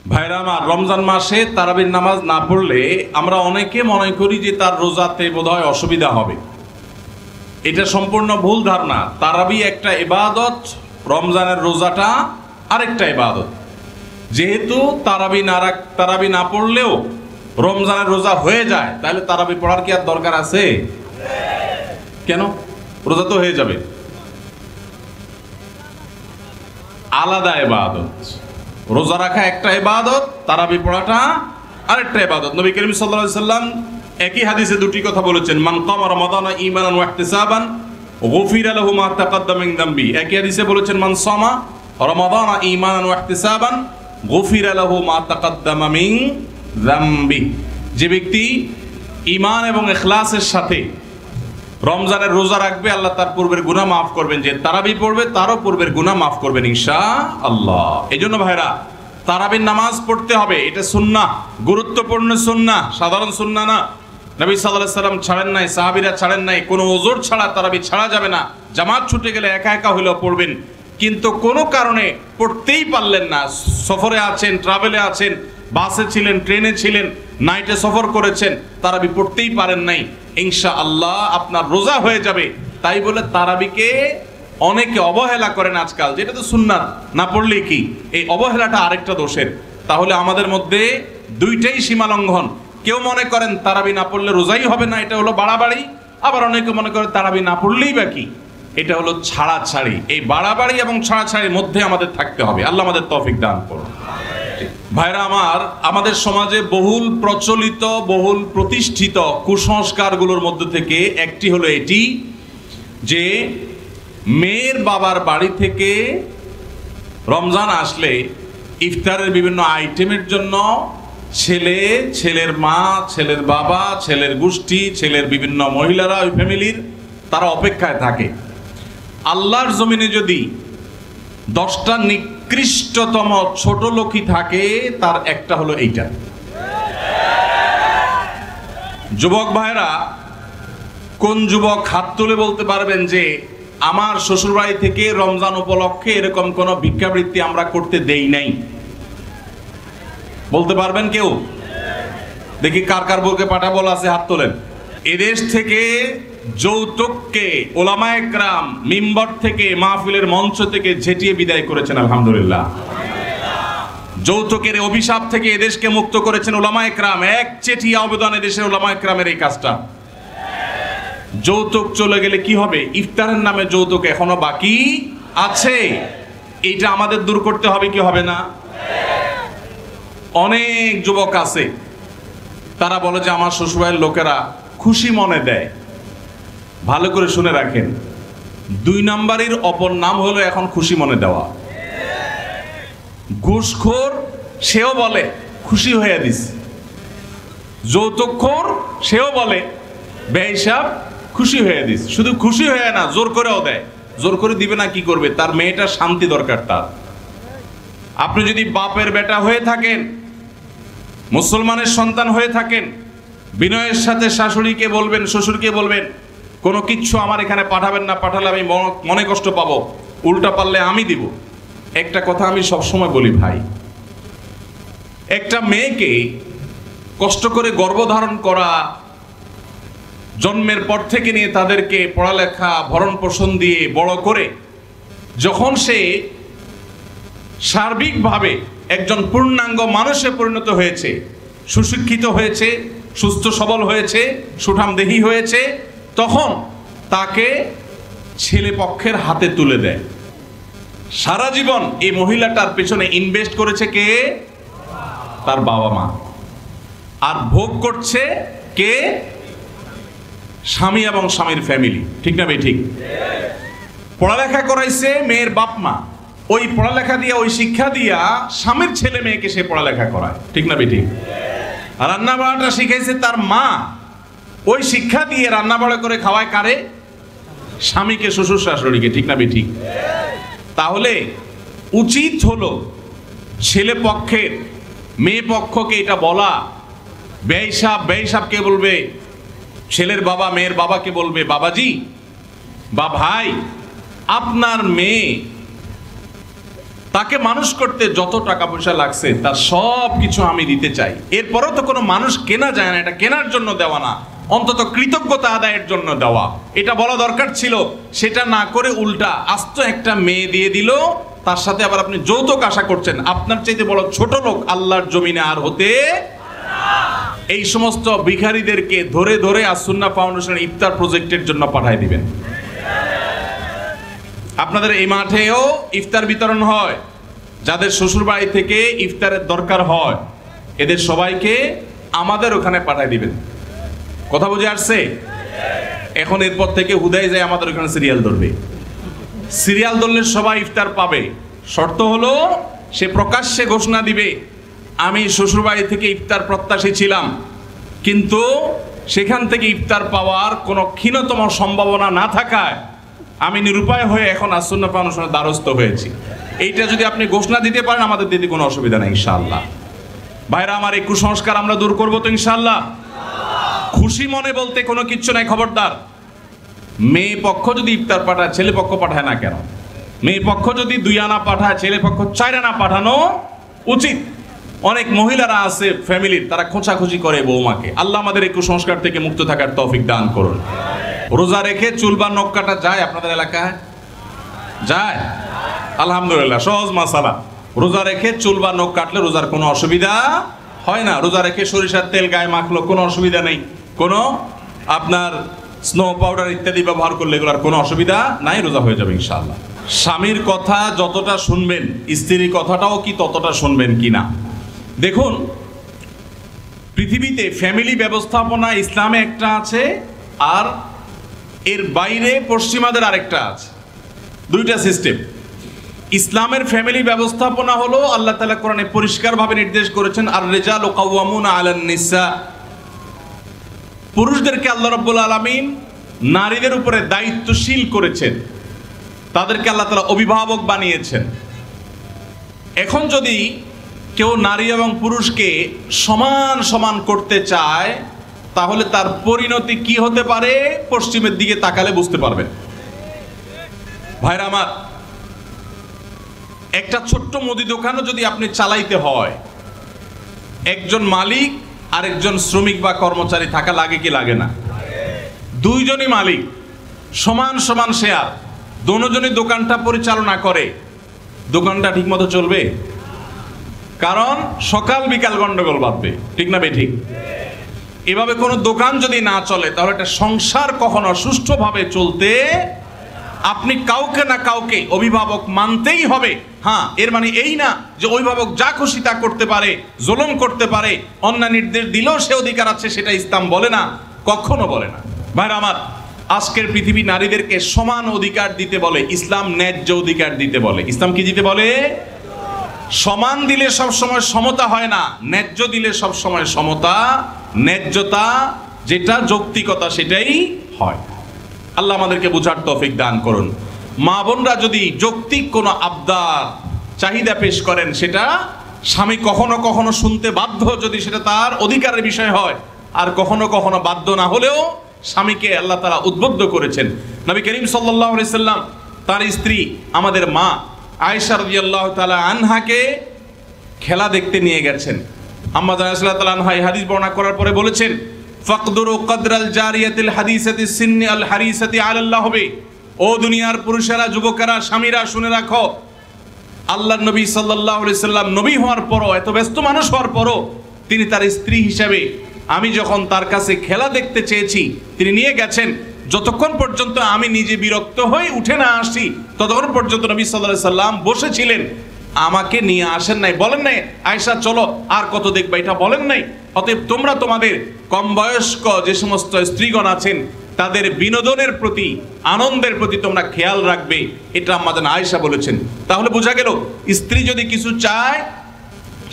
ভাইরা আমার, রমজান মাসে তারাবির নামাজ না পড়লে আমরা অনেকে মনে করি যে তার রোজাতে বোধহয় অসুবিধা হবে। এটা সম্পূর্ণ ভুল ধারণা। তারাবি একটা ইবাদত, রমজানের রোজাটা আরেকটা ইবাদত। যেহেতু তারাবি না পড়লেও রমজানের রোজা হয়ে যায়, তাহলে তারাবি পড়ার কি আর দরকার আছে? কেন? রোজা তো হয়ে যাবে। আলাদা ইবাদত। রোজা রাখা একটা ইবাদত, তারাবি পড়াটা আরেকটা ইবাদত। নবী করিম সাল্লাল্লাহু আলাইহি সাল্লাম একই হাদিসে দুটি কথা বলেছেন, মান কামা রমাদানা ঈমানান ওয়া ইহতিসাবান গুফিরা লাহু মা তাকাদ্দামা মিন যামবি। একই হাদিসে বলেছেন, মান সামা রমাদানা ঈমানান ওয়া ইহতিসাবান গুফিরা লাহু মা তাকাদ্দামা মিন যামবি। যে ব্যক্তি ঈমান এবং ইখলাসের সাথে রমজানের রোজা রাখবে, আল্লাহ তার পূর্বের গুনাহ মাফ করবেন। যে তারাবি পড়বে তারও পূর্বের গুনাহ মাফ করবেন ইনশাআল্লাহ। এই জন্য ভাইরা, তারাবির নামাজ পড়তে হবে। এটা সুন্নাহ, গুরুত্বপূর্ণ সুন্নাহ, সাধারণ সুন্নাহ না। নবী সাল্লাল্লাহু আলাইহি সাল্লাম ছাড়েন নাই, সাহাবীরা ছাড়েন নাই। কোনো ওযর ছাড়া তারাবি ছাড়া যাবে না। জামাত ছুটে গেলে একা একা হলেও পড়বেন, কিন্তু কোনো কারণে পড়তেই পারলেন না, সফরে আছেন, ট্রাভেলে আছেন, বাসে ছিলেন, ট্রেনে ছিলেন, নাইটে সফর করেছেন, তারাবি পড়তেই পারেন নাই, ইনশাআল্লাহ আপনার রোজা হয়ে যাবে। তাই বলে তারাবিকে অনেকে অবহেলা করেন আজকাল, যেটা তো সুন্নাত, না পড়লে কি? এই অবহেলাটা আরেকটা দোষের। তাহলে আমাদের মধ্যে দুইটাই সীমালঙ্ঘন। কেউ মনে করেন তারাবি না পড়লে রোজাই হবে না, এটা হলো বাড়াবাড়ি। আবার অনেকে মনে করেন তারাবি না পড়লেই বা কি, এটা হলো ছাড়াছাড়ি। এই বাড়াবাড়ি এবং ছাড়াছাড়ির মধ্যে আমাদের থাকতে হবে। আল্লাহ আমাদের তৌফিক দান করুন। ভাইরা আমার, আমাদের সমাজে বহুল প্রচলিত, বহুল প্রতিষ্ঠিত কুসংস্কারগুলোর মধ্যে থেকে একটি হলো এটি যে মেয়ের বাবার বাড়ি থেকে রমজান আসলে ইফতারের বিভিন্ন আইটেমের জন্য ছেলে, ছেলের মা, ছেলের বাবা, ছেলের গোষ্ঠী, ছেলের বিভিন্ন মহিলারা, ওই ফ্যামিলির তারা অপেক্ষায় থাকে। আল্লাহর জমিনে যদি 10টা নিকৃষ্টতম ছোট লোকই থাকে, তার একটা হলো এইটা। যুবক ভাইরা, কোন যুবক হাত তুলে বলতে পারবেন যে আমার শ্বশুরবাড়ি থেকে রমজান উপলক্ষে এরকম কোন ভিক্ষাবৃত্তি আমরা করতে দেই নাই? বলতে পারবেন কেউ? দেখি কার কার বুকে পাটা বল আছে, হাত তোলেন। এদেশ থেকে যৌতুককে ওলামায়ে কেরাম মিম্বর থেকে, মাহফিলের মঞ্চ থেকে ঝেঁটিয়ে বিদায় করেছেন, আলহামদুলিল্লাহ। যৌতুকের অভিশাপ থেকে এদেশকে মুক্ত করেছেন ওলামায়ে কেরাম। এক চেটিয়া অবদান এদেশের ওলামায়ে কেরামের এই কাজটা। যৌতুক চলে গেলে কি হবে? ইফতারের নামে যৌতুক এখনো বাকি আছে। এইটা আমাদের দূর করতে হবে, কি হবে না? অনেক যুবক আছে, তারা বলে যে আমার শ্বশুরবাড়ির লোকেরা খুশি মনে দেয়। ভালো করে শুনে রাখেন, 2 নাম্বারের অপর নাম হলো এখন খুশি মনে দেওয়া। ঘুষখোর সেও বলে খুশি হয়ে দিস, যৌতুকখোর সেও বলে বেহিসাব খুশি হয়ে দিস। শুধু খুশি হয়ে না, জোর করেও দেয়। জোর করে দিবে না, কি করবে? তার মেয়েটার শান্তি দরকার তার। আপনি যদি বাপের বেটা হয়ে থাকেন, মুসলমানের সন্তান হয়ে থাকেন, বিনয়ের সাথে শাশুড়িকে বলবেন, শ্বশুরকে বলবেন, কোনো কিচ্ছু আমার এখানে পাঠাবেন না, পাঠালে আমি মনে কষ্ট পাবো, উল্টা পারলে আমি দিব। একটা কথা আমি সবসময় বলি ভাই, একটা মেয়েকে কষ্ট করে গর্ভধারণ করা, জন্মের পর থেকে নিয়ে তাদেরকে পড়ালেখা ভরণ পোষণ দিয়ে বড় করে যখন সে সার্বিকভাবে একজন পূর্ণাঙ্গ মানুষে পরিণত হয়েছে, সুশিক্ষিত হয়েছে, সুস্থ সবল হয়েছে, সুঠামদেহী হয়েছে, তখন তাকে ছেলে পক্ষের হাতে তুলে দেয়। সারা জীবন এই মহিলাটার পেছনে ইনভেস্ট করেছে কে? তার বাবা মা। আর ভোগ করছে কে? স্বামী এবং স্বামীর ফ্যামিলি। ঠিক না ভাই? ঠিক। পড়ালেখা করাইছে মেয়ের বাপ মা, ওই পড়ালেখা দিয়া, ওই শিক্ষা দিয়া স্বামীর ছেলে মেয়েকে সে পড়ালেখা করায়। ঠিক না ভাই? ঠিক। রান্না বাড়াটা শিখাইছে তার মা, ওই শিক্ষা দিয়ে রান্না বাড়া করে খাওয়ায় কারে? স্বামীকে, শ্বশুর শাশুড়িকে। ঠিক না ভাই? ঠিক। তাহলে উচিত হলো ছেলে পক্ষের মেয়ে পক্ষকে এটা বলা। বেহিসাবকে বলবে, ছেলের বাবা মেয়ের বাবাকে বলবে, বাবাজি বা ভাই, আপনার মেয়ে তাকে মানুষ করতে যত টাকা পয়সা লাগছে তার সব কিছু আমি দিতে চাই। এরপরও তো কোনো মানুষ কেনা যায় না, এটা কেনার জন্য দেওয়া না, অন্তত কৃতজ্ঞতা আদায়ের জন্য দেওয়া, এটা বলা দরকার ছিল। সেটা না করে উল্টা আস্ত একটা মেয়ে দিয়ে দিল, তার সাথে আবার আপনি যৌতুক আশা করছেন। আপনার চাইতে বড় ছোট লোক আল্লাহর জমিনে আর হতে। এই সমস্ত ভিখারীদেরকে ধরে ধরে আসুন্নাহ ফাউন্ডেশনের ইফতার প্রজেক্টের জন্য পাঠায় দিবেন। আপনাদের এই মাঠেও ইফতার বিতরণ হয়, যাদের শ্বশুর বাড়ি থেকে ইফতারের দরকার হয় এদের সবাইকে আমাদের ওখানে পাঠায় দিবেন। কথা বুঝে আসছে? এখন এরপর থেকে হুদাই যায় আমাদের ওখানে সিরিয়াল ধরবে। সিরিয়াল ধরলে সবাই ইফতার পাবে। শর্ত হলো সে প্রকাশ্যে ঘোষণা দিবে, আমি শ্বশুর বাড়ি থেকে ইফতার প্রত্যাশী ছিলাম, কিন্তু সেখান থেকে ইফতার পাওয়ার কোনো ক্ষীণতম সম্ভাবনা না থাকায় আমি নিরুপায় হয়ে এখন আসুন্নাহ ফাউন্ডেশনের দ্বারস্থ হয়েছি। এইটা যদি আপনি ঘোষণা দিতে পারেন আমাদের দিতে কোনো অসুবিধা নেই ইনশাআল্লাহ। ভাইরা আমার, এই কুসংস্কার আমরা দূর করবো তো ইনশাআল্লাহ। খুশি মনে বলতে কোনো কিচ্ছু নাই। খবরদার, মেয়ে পক্ষ যদি ইফতার পাঠায় ছেলে পক্ষ পাঠায় না কেন? মেয়ে পক্ষ যদি 2 আনা পাঠায় ছেলে পক্ষ 4 আনা পাঠানো উচিত। অনেক মহিলারা আছে ফ্যামিলির, তারা খোঁচাখুচি করে বৌমাকে। আল্লাহ আমাদের এই কুসংস্কার থেকে মুক্ত থাকার তৌফিক দান করুন। রোজা রেখে চুল বা নখ কাটা যায় আপনাদের এলাকায়? যায়? আলহামদুলিল্লাহ, সহজ মাসালা। রোজা রেখে চুল বা নখ কাটলে রোজার কোনো অসুবিধা হয় না। রোজা রেখে সরিষার তেল গায়ে মাখলো কোনো অসুবিধা নেই। কোনো আপনার স্নো পাউডার ইত্যাদি ব্যবহার করলে এগুলোর কোনো অসুবিধা নাই, রোজা হয়ে যাবে ইনশাআল্লাহ। স্বামীর কথা যতটা শুনবেন স্ত্রীর কথাটাও কি ততটা শুনবেন কিনা দেখুন। পৃথিবীতে ফ্যামিলি ব্যবস্থাপনা ইসলামে একটা আছে, আর এর বাইরে পশ্চিমাদের আরেকটা আছে। দুইটা সিস্টেম। ইসলামের ফ্যামিলি ব্যবস্থাপনা হলো আল্লাহ তাআলা কোরআনে পরিষ্কারভাবে নির্দেশ করেছেন, আর রিজালু কাওয়ামুনা আলান নিসা। পুরুষদেরকে আল্লাহ রাব্বুল আলামিন নারীদের উপরে দায়িত্বশীল করেছেন, তাদেরকে আল্লাহ তাআলা অভিভাবক বানিয়েছেন। এখন যদি কেউ নারী এবং পুরুষকে সমান সমান করতে চায় তাহলে তার পরিণতি কি হতে পারে পশ্চিমের দিকে তাকালে বুঝতে পারবেন। ভাইরা আমার, একটা ছোট্ট মুদি দোকানও যদি আপনি চালাইতে হয়, একজন মালিক আর একজন শ্রমিক বা কর্মচারী থাকা লাগে কি লাগে না? দুইজনই মালিক, সমান সমান শেয়ার, দুজনই দোকানটা পরিচালনা করে, দোকানটা ঠিক মতো চলবে? কারণ সকাল বিকাল গন্ডগোল বাঁধবে, ঠিক না বেঠিক? এভাবে কোনো দোকান যদি না চলে তাহলে একটা সংসার কখনো সুষ্ঠুভাবে চলতে আপনি কাউকে না কাউকে অভিভাবক মানতেই হবে। হ্যাঁ, এর মানে এই না যে অভিভাবক যা খুশি তা করতে পারে, জুলুম করতে পারে, অন্যায় নির্দেশ দিলেও সে অধিকার আছে, সেটা ইসলাম বলে না, কখনো বলে না। ভাইরা আমার, আজকের পৃথিবী নারীদেরকে সমান অধিকার দিতে বলে, ইসলাম ন্যায্য অধিকার দিতে বলে। ইসলাম কি দিতে বলে? সমান দিলে সব সময় সমতা হয় না, ন্যায্য দিলে সব সময় সমতা, ন্যায্যতা যেটা যৌক্তিকতা সেটাই হয়। আল্লাহ আমাদেরকে বোঝার তৌফিক দান করুন। মা বোনরা যদি যৌক্তিক কোনো আবদার চাহিদা পেশ করেন, সেটা স্বামী কখনো কখনো শুনতে বাধ্য যদি সেটা তার অধিকারের বিষয় হয়, আর কখনো কখনো বাধ্য না হলেও স্বামীকে আল্লাহ তাআলা উদ্বুদ্ধ করেছেন। নবী করিম সাল্লাল্লাহু আলাইহি সাল্লাম তার স্ত্রী আমাদের মা আয়েশা রাদিয়াল্লাহু তাআলা আনহাকে খেলা দেখতে নিয়ে গেছেন। আম্মা জান রাদিয়াল্লাহু তাআলা আনহা এই হাদিস বর্ণনা করার পরে বলেছেন, ফাকদুরু কদরাল জারিয়াতিল হাদিসাতি সিন্নি আল হারিসাতি আলাল্লাহ হবে। ও দুনিয়ার পুরুষেরা, যুবকেরা, স্বামীরা, শুনে রাখো, আল্লাহর নবী সাল্লাল্লাহু আলাইহি সাল্লাম নবী হওয়ার পরও, এত ব্যস্ত মানুষ হওয়ার পরও তিনি তার স্ত্রী হিসেবে আমি যখন তার কাছে খেলা দেখতে চেয়েছি তিনি নিয়ে গেছেন। যতক্ষণ পর্যন্ত আমি নিজে বিরক্ত হয়ে উঠে না আসি ততক্ষণ পর্যন্ত নবী সাল্লাল্লাহু আলাইহি সাল্লাম বসেছিলেন, আমাকে নিয়ে আসেন নাই, বলেন নাই আয়েশা চলো আর কত দেখবা, এটা বলেন নাই। অতএব তোমরা তোমাদের কম বয়স্ক যে সমস্ত স্ত্রীগণ আছেন তাদের বিনোদনের প্রতি, আনন্দের প্রতি তোমরা খেয়াল রাখবে, এটা আম্মা জান আয়েশা বলেছেন। তাহলে বোঝা গেল স্ত্রী যদি কিছু চায়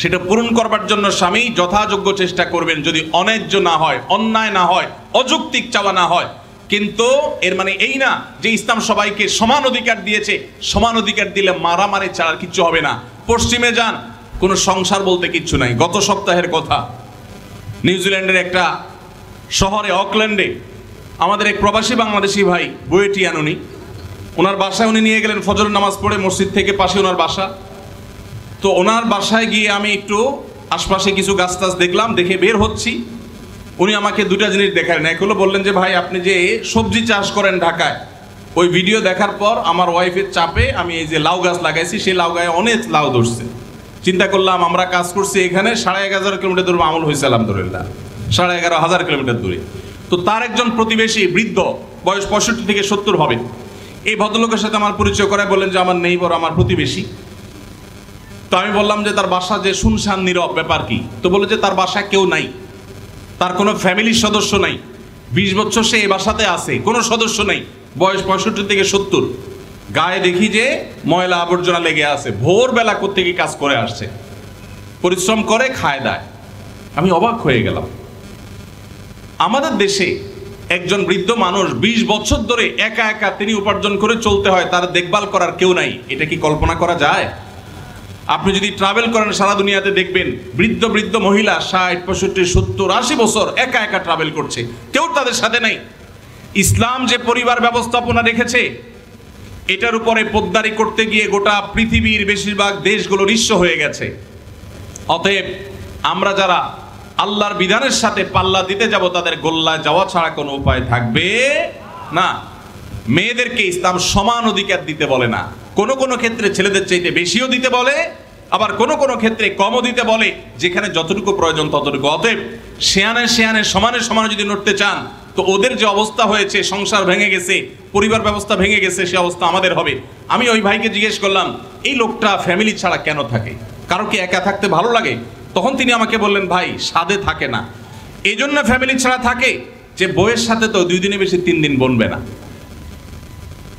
সেটা পূরণ করবার জন্য স্বামী যথাযোগ্য চেষ্টা করবেন, যদি অন্যায্য না হয়, অন্যায় না হয়, অযৌক্তিক চাওয়া না হয়। কিন্তু এর মানে এই না যে ইসলাম সবাইকে সমান অধিকার দিয়েছে, সমান অধিকার দিলে মারামারি ছাড়া কিচ্ছু হবে না। পশ্চিমে যান, কোনো সংসার বলতে কিচ্ছু নাই। গত সপ্তাহের কথা, নিউজিল্যান্ডের একটা শহরে অকল্যান্ডে আমাদের এক প্রবাসী বাংলাদেশি ভাই বুয়েটিয়ান, উনি ওনার বাসায় উনি নিয়ে গেলেন, ফজর নামাজ পড়ে মসজিদ থেকে পাশে ওনার বাসা। তো ওনার বাসায় গিয়ে আমি একটু আশপাশে কিছু গাছ টাছ দেখলাম, দেখে বের হচ্ছি। উনি আমাকে দুটা জিনিস দেখালেন। এক হলো বললেন যে ভাই আপনি যে সবজি চাষ করেন ঢাকায়, ওই ভিডিও দেখার পর আমার ওয়াইফের চাপে আমি এই যে লাউ গাছ লাগাইছি, সেই লাউ গায়ে অনেক লাউ ধরছে। চিন্তা করলাম আমরা কাজ করছি এখানে 11,500 কিলোমিটার দূরে, আমল হয়েছে আলহামদুলিল্লাহ 11,500 কিলোমিটার দূরে। তো তার একজন প্রতিবেশী বৃদ্ধ, বয়স 65 থেকে 70 হবে, এই ভদ্রলোকের সাথে আমার পরিচয় করায় বললেন যে আমার নেইবর, আমার প্রতিবেশী। তো আমি বললাম যে তার বাসা যে শুনশান নীরব, ব্যাপার কি? তো বলে যে তার বাসায় কেউ নাই, তার কোনো ফ্যামিলির সদস্য নাই, 20 বছর সে এই বাসাতে আছে, কোনো সদস্য নাই, বয়স 65 থেকে 70। গায়ে দেখি যে ময়লা আবর্জনা লেগে আছে, ভোরবেলা কোত্থেকে কাজ করে আসছে, পরিশ্রম করে খায় দায়। আমি অবাক হয়ে গেলাম। আমাদের দেশে একজন বৃদ্ধ মানুষ 20 বছর ধরে একা একা তিনি উপার্জন করে চলতে হয়, তার দেখভাল করার কেউ নাই। এটা কি কল্পনা করা যায়? আপনি যদি ট্রাভেল করেন সারা দুনিয়াতে দেখবেন বৃদ্ধ বৃদ্ধ মহিলা 60, 65, 70, 80 বছর একা একা ট্রাভেল করছে, কেউ তাদের সাথে নাই। ইসলাম যে পরিবার ব্যবস্থাপনা রেখেছে, এটার উপরে পোদ্দারি করতে গিয়ে গোটা পৃথিবীর বেশিরভাগ দেশগুলো নিঃস্ব হয়ে গেছে। অতএব আমরা যারা আল্লাহর বিধানের সাথে পাল্লা দিতে যাব, তাদের গোল্লায় যাওয়া ছাড়া কোনো উপায় থাকবে না। মেয়েদেরকে ইসলাম সমান অধিকার দিতে বলে না, কোনো কোনো ক্ষেত্রে ছেলেদের চাইতে বেশিও দিতে বলে, আবার কোনো কোনো ক্ষেত্রে কমও দিতে বলে, যেখানে যতটুকু প্রয়োজন ততটুকু। অতএব শেয়ানে শেয়ানে সমানে সমানে যদি নড়তে চান, তো ওদের যে অবস্থা হয়েছে, সংসার ভেঙে গেছে, পরিবার ব্যবস্থা ভেঙে গেছে, সে অবস্থা আমাদের হবে। আমি ওই ভাইকে জিজ্ঞেস করলাম, এই লোকটা ফ্যামিলি ছাড়া কেন থাকে? কারো কি একা থাকতে ভালো লাগে? তখন তিনি আমাকে বললেন, ভাই সাধে থাকে না, এই জন্য ফ্যামিলি ছাড়া থাকে যে বউয়ের সাথে তো 2 দিনে বেশি 3 দিন বনবে না।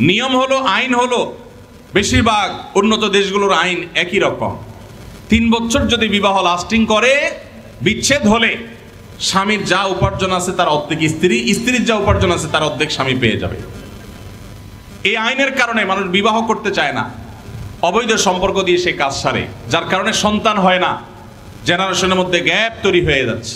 নিয়ম হলো, আইন হলো, বেশিরভাগ উন্নত দেশগুলোর আইন একই রকম। 3 বছর যদি বিবাহ লাস্টিং করে, বিচ্ছেদ হলে স্বামীর যা উপার্জন আছে তার অর্ধেক স্ত্রী, স্ত্রীর যা উপার্জন আছে তার অর্ধেক স্বামী পেয়ে যাবে। এই আইনের কারণে মানুষ বিবাহ করতে চায় না, অবৈধ সম্পর্ক দিয়ে সে কাজ সারে, যার কারণে সন্তান হয় না, জেনারেশনের মধ্যে গ্যাপ তৈরি হয়ে যাচ্ছে।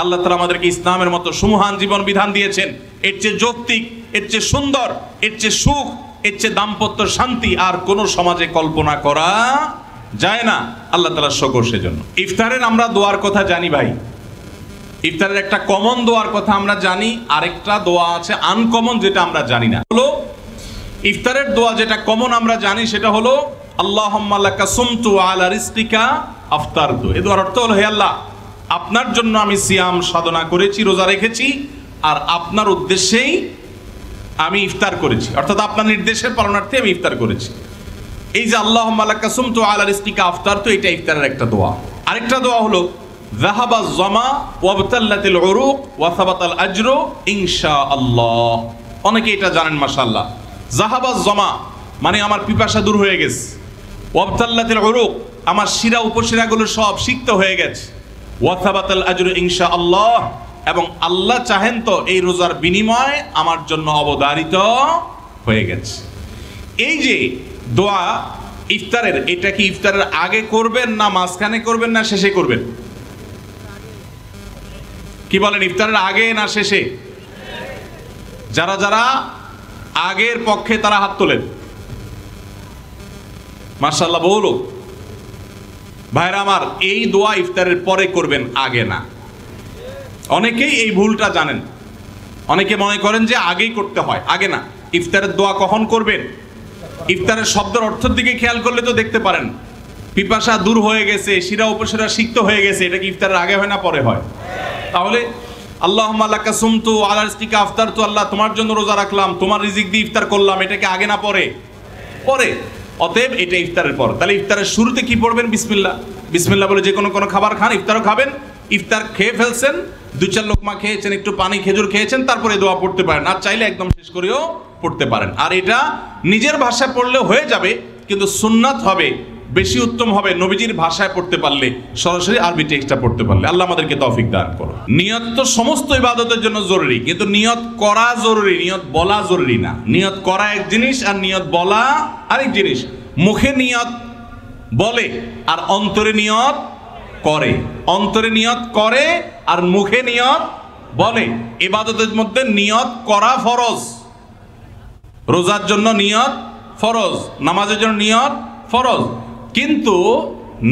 আল্লাহ তাআলা আমাদেরকে ইসলামের মতো সুমহান জীবন বিধান দিয়েছেন, এর চেয়ে যৌক্তিক, এর চেয়ে সুন্দর, এর চেয়ে সুখ, এর চেয়ে দাম্পত্য শান্তি আর কোনো সমাজে কল্পনা করা যায় না। আল্লাহ তাআলার শুকর সেজন্য। ইফতারের আমরা দোয়ার কথা জানি ভাই, ইফতারের একটা কমন দোয়ার কথা আমরা জানি, আরেকটা দোয়া আছে আনকমন যেটা আমরা জানি না। হলো ইফতারের দোয়া যেটা কমন আমরা জানি, সেটা হলো আল্লাহুম্মা লাকা সুমতু আলা রিজকিকা আফতারতু। এই দোয়ার অর্থ হলো, হে আল্লাহ, আপনার জন্য আমি সিয়াম সাধনা করেছি, রোজা রেখেছি, আর আপনার উদ্দেশ্যেই আমি ইফতার করেছি, অর্থাৎ আপনার নির্দেশের পালনার্থে আমি ইফতার করেছি। এই যে আল্লাহুম্মা লাকা সুমতু আলা রিজকিকা আফতারতু, এটা ইফতারের একটা দোয়া। আরেকটা দোয়া হলো যাহাবা যামা ওয়াবতাল্লাতিল উরুক ওয়া সাবাতাল আজরু ইনশাআল্লাহ। অনেকে এটা জানেন মাশাআল্লাহ। যাহাবা যামা মানে আমার পিপাসা দূর হয়ে গেছে, ওয়াবতাল্লাতিল উরুক আমার শিরা উপশিরাগুলো সব সিক্ত হয়ে গেছে, ওয়া সাবাতাল আজরু ইনশাআল্লাহ এবং আল্লাহ চাহেন তো এই রোজার বিনিময় আমার জন্য অবধারিত হয়ে গেছে। এই যে দোয়া ইফতারের, এটা কি ইফতারের আগে করবেন না মাঝখানে করবেন না শেষে করবেন? কি বলেন, ইফতারের আগে না শেষে? যারা যারা আগের পক্ষে তারা হাত তোলেন, মাশাআল্লাহ, বহু লোক। ভাইরা আমার, এই দোয়া ইফতারের পরে করবেন, আগে না। অনেকেই এই ভুলটা জানেন, অনেকে মনে করেন যে আগেই করতে হয়, আগে না। ইফতারের দোয়া কখন করবেন? ইফতারের শব্দের অর্থের দিকে খেয়াল করলে তো দেখতে পারেন, পিপাসা দূর হয়ে গেছে, শিরা উপশিরা সিক্ত হয়ে গেছে, এটা কি ইফতারের আগে হয় না পরে হয়? তাহলে আল্লাহুম্মা লাকা সুমতু আলা রিজকিকা আফতারতু, আল্লাহ তোমার জন্য রোজা রাখলাম, তোমার রিজিক দিয়ে ইফতার করলাম, এটা কি আগে না পরে? পরে। অতএব এটা ইফতারের পর। তাহলে ইফতারের শুরুতে কি পড়বেন? বিসমিল্লাহ। বিসমিল্লাহ বলে যে কোনো খাবার খান, ইফতারও খাবেন। ইফতার খেয়ে ফেলছেন, 2-4 লোকমা খেয়েছেন, একটু পানি খেজুর খেয়েছেন, তারপরে দোয়া পড়তে পারেন, আর চাইলে একদম শেষ করেও পড়তে পারেন। আর এটা নিজের ভাষায় পড়লে হয়ে যাবে, কিন্তু সুন্নাত হবে, বেশি উত্তম হবে নবীজির ভাষায় পড়তে পারলে, সরাসরি আরবি টেক্সটটা পড়তে পারলে। আল্লাহ আমাদেরকে তৌফিক দান করুন। নিয়ত তো সমস্ত ইবাদতের জন্য জরুরি, কিন্তু নিয়ত করা জরুরি, নিয়ত বলা জরুরি না। নিয়ত করা এক জিনিস, আর নিয়ত বলা আরেক জিনিস। মুখে নিয়ত বলে আর অন্তরে নিয়ত করে, অন্তরে নিয়ত করে আর মুখে নিয়ত বলে। ইবাদতের মধ্যে নিয়ত করা ফরজ, রোজার জন্য নিয়ত ফরজ, নামাজের জন্য নিয়ত ফরজ, কিন্তু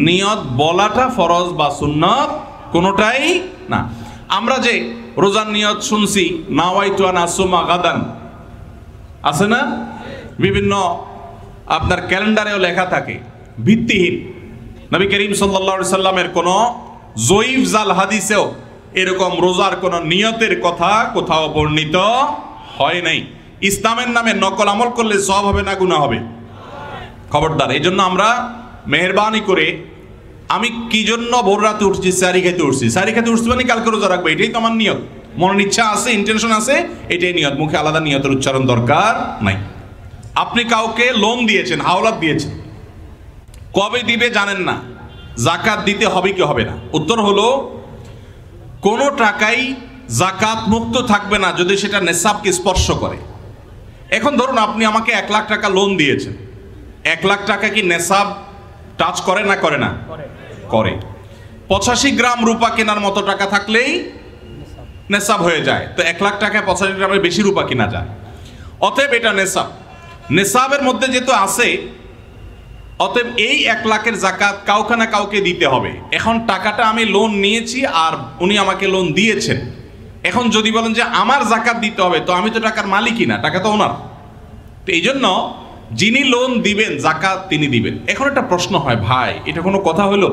নিয়ত বলাটা ফরজ বা সুন্নত কোনোটাই না। আমরা যে রোজার নিয়ত শুনছি, নাওয়াইতু আন আসুমা গাদান, আছে না? বিভিন্ন আপনার ক্যালেন্ডারেও লেখা থাকে, ভিত্তিহীন। নবী করিম সাল্লাল্লাহু আলাইহি সাল্লামের কোনো জয়ীফ জাল হাদিসেও এরকম রোজার কোনো নিয়তের কথা কোথাও বর্ণিত হয় নাই। ইসলামের নামে নকল আমল করলে সওয়াব হবে না গুনাহ হবে? খবরদার। এই জন্য আমরা মেহেরবানি করে, আমি কি জন্য ভোর রাতে উঠছি, সারি খেতে উঠছি, সারি খেতে উঠছি মানে কালকে রোজা রাখবো, এটাই তো আমার নিয়ত, মনের ইচ্ছা আছে, ইন্টেনশন আছে, এটাই নিয়ত। মুখে আলাদা নিয়তের উচ্চারণ দরকার নাই। আপনি কাউকে লোন দিয়েছেন, হাওলাত দিয়েছেন, কবে দিবে জানেন না, জাকাত দিতে হবে কি হবে না? উত্তর হলো কোনো টাকাই জাকাত মুক্ত থাকবে না যদি সেটা নেসাবকে স্পর্শ করে। এখন ধরুন আপনি আমাকে 1 লাখ টাকা লোন দিয়েছেন, 1 লাখ টাকা কি নেসাব টাচ করে না করে না? করে। 85 গ্রাম রূপা কেনার মতো টাকা থাকলেই নেসাব হয়ে যায়। তো 1 লাখ টাকায় 85 গ্রামের বেশি রূপা কিনা যায়, অতএব এটা নেসাব। নেসাবের মধ্যে যেহেতু আছে, অতএব এই 1 লাখের জাকাত কাউকে না কাউকে দিতে হবে। এখন টাকাটা আমি লোন নিয়েছি আর উনি আমাকে লোন দিয়েছেন, এখন যদি বলেন যে আমার জাকাত দিতে হবে, তো আমি তো টাকার মালিকই না, টাকা তো ওনার। তো এই জন্য যিনি লোন দিবেন জাকাত তিনি দিবেন। এখন একটা প্রশ্ন হয়, ভাই এটা কোনো কথা হলো?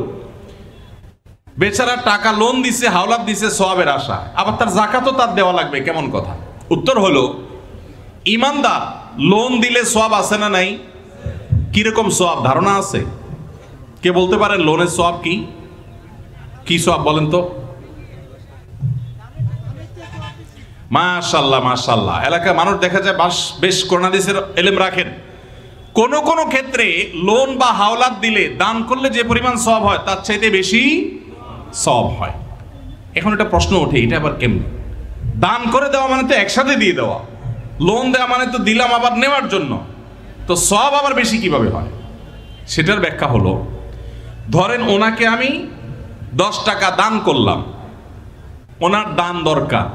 বেচারা টাকা লোন দিছে, হাওলাত দিছে সওয়াবের আশা, আবার তার জাকাতও তার দেওয়া লাগবে, কেমন কথা? উত্তর হলো ইমানদার লোন দিলে সওয়াব আছে না নাই? কিরকম সওয়াব ধারণা আছে? কে বলতে পারেন লোনের সওয়াব কি? কি সওয়াব বলেন তো? মাশাআল্লাহ মাশাআল্লাহ। এলাকায় মানুষ দেখা যায় বেশ কোরআন হাদিসের ইলম রাখেন। কোন কোন ক্ষেত্রে লোন বা হাওলাত দিলে দান করলে যে পরিমাণ সওয়াব হয় তার চাইতে বেশি সওয়াব হয়। এখন একটা প্রশ্ন ওঠে, এটা আবার কেমনে? দান করে দেওয়া মানে তো একসাথে দিয়ে দেওয়া, লোন দেওয়া মানে তো দিলাম আবার নেওয়ার জন্য, তো সওয়াব আবার বেশি কিভাবে হয়? সেটার ব্যাখ্যা হলো, ধরেন ওনাকে আমি 10 টাকা দান করলাম, ওনার দান দরকার,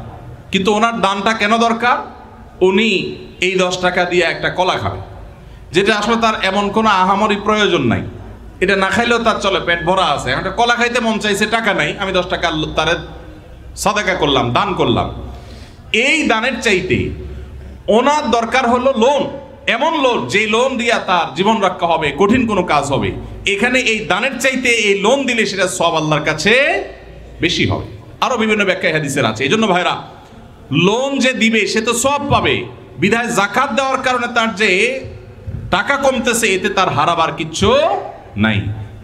কিন্তু ওনার দানটা কেন দরকার? উনি এই 10 টাকা দিয়ে একটা কলা খাবে, যেটা আসলে তার এমন কোনো আহামরি প্রয়োজন নাই, এটা না খাইলেও তার চলে, পেট ভরা আছে। একটা কলা খাইতে মন চাইছে, টাকা নাই, আমি 10 টাকা তারে সাদাকা করলাম, দান করলাম। এই দানের চাইতে ওনার দরকার হলো লোন, এমন লোন যে লোন দিয়া তার জীবন রক্ষা হবে, কঠিন কোনো কাজ হবে। এখানে এই দানের চাইতে এই লোন দিলে সেটা সওয়াব আল্লাহর কাছে বেশি হবে। আরো বিভিন্ন ব্যাখ্যা হাদিসের আছে। এই জন্য ভাইরা, লোন যে দিবে সে তো সওয়াব পাবে, বিধায় জাকাত দেওয়ার কারণে তার যে টাকা কমতেছে এতে তার হারাবার কিচ্ছু নাই,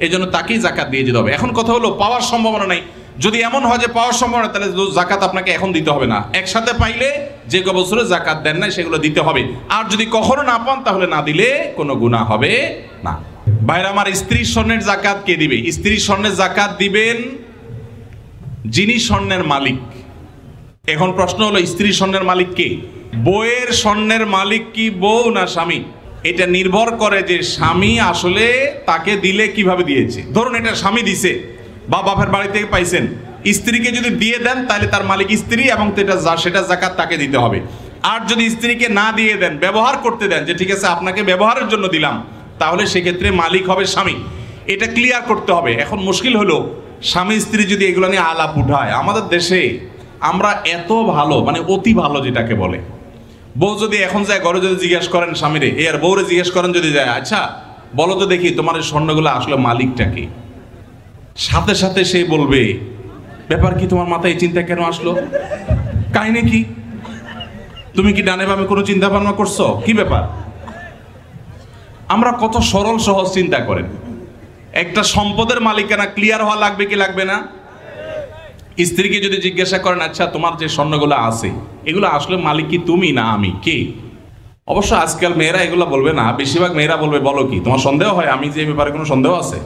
এই জন্য তাকেই জাকাত দিয়ে যেতে হবে। এখন কথা হলো পাওয়ার সম্ভাবনা নাই। যদি এমন হয় যে পাওয়ার সম্ভাবনা, তাহলে জাকাত আপনাকে এখন দিতে হবে না, একসাথে পাইলে যে বছরে জাকাত দেন না সেগুলো দিতে হবে। আর যদি কখনো না পান তাহলে না দিলে কোনো গুনাহ হবে না। ভাইরা আমার, স্ত্রীর স্বর্ণের জাকাত কে দিবে? স্ত্রীর স্বর্ণের জাকাত দিবেন যিনি স্বর্ণের মালিক। এখন প্রশ্ন হলো, স্ত্রীর স্বর্ণের মালিক কে? বউয়ের স্বর্ণের মালিক কি বউ না স্বামী? এটা নির্ভর করে যে স্বামী আসলে তাকে দিলে কিভাবে দিয়েছে। ধরুন এটা স্বামী দিছে বা বাপের বাড়ি থেকে পাইছেন, স্ত্রীকে যদি দিয়ে দেন তাহলে তার মালিক স্ত্রী এবং সেটা জাকাত তাকে দিতে হবে। আর যদি স্ত্রীকে না দিয়ে দেন, ব্যবহার করতে দেন, যে ঠিক আছে আপনাকে ব্যবহারের জন্য দিলাম, তাহলে সেক্ষেত্রে মালিক হবে স্বামী। এটা ক্লিয়ার করতে হবে। এখন মুশকিল হলো, স্বামী স্ত্রী যদি এগুলো নিয়ে আলাপ উঠায়, আমাদের দেশে আমরা এত ভালো, মানে অতি ভালো যেটাকে বলে, বউ যদি এখন যায় ঘরে যদি জিজ্ঞেস করেন স্বামীরে, আর বউরে জিজ্ঞেস করেন যদি যায়, আচ্ছা বলো তো দেখি তোমার এই স্বর্ণগুলো আসলে মালিকটা কি, সাথে সাথে সে বলবে, ব্যাপার কি, তোমার মাথায় এই চিন্তা কেন আসলো, কাহিনী কি, তুমি কি ডানে বামে কোনো চিন্তা ভাবনা করছো, কি ব্যাপার? আমরা কত সরল সহজ চিন্তা করেন। একটা সম্পদের মালিকানা ক্লিয়ার হওয়া লাগবে কি লাগবে না? স্ত্রীকে যদি জিজ্ঞাসা করেন, আচ্ছা তোমার যে স্বর্ণগুলো আছে এগুলো আসলে মালিক কি তুমি না আমি, কে? অবশ্য আজকাল মেয়েরা এগুলো বলবে না, বেশিরভাগ মেয়েরা বলবে, বলো কি তোমার সন্দেহ হয় আমি যে ব্যাপারে কোনো সন্দেহ আছে?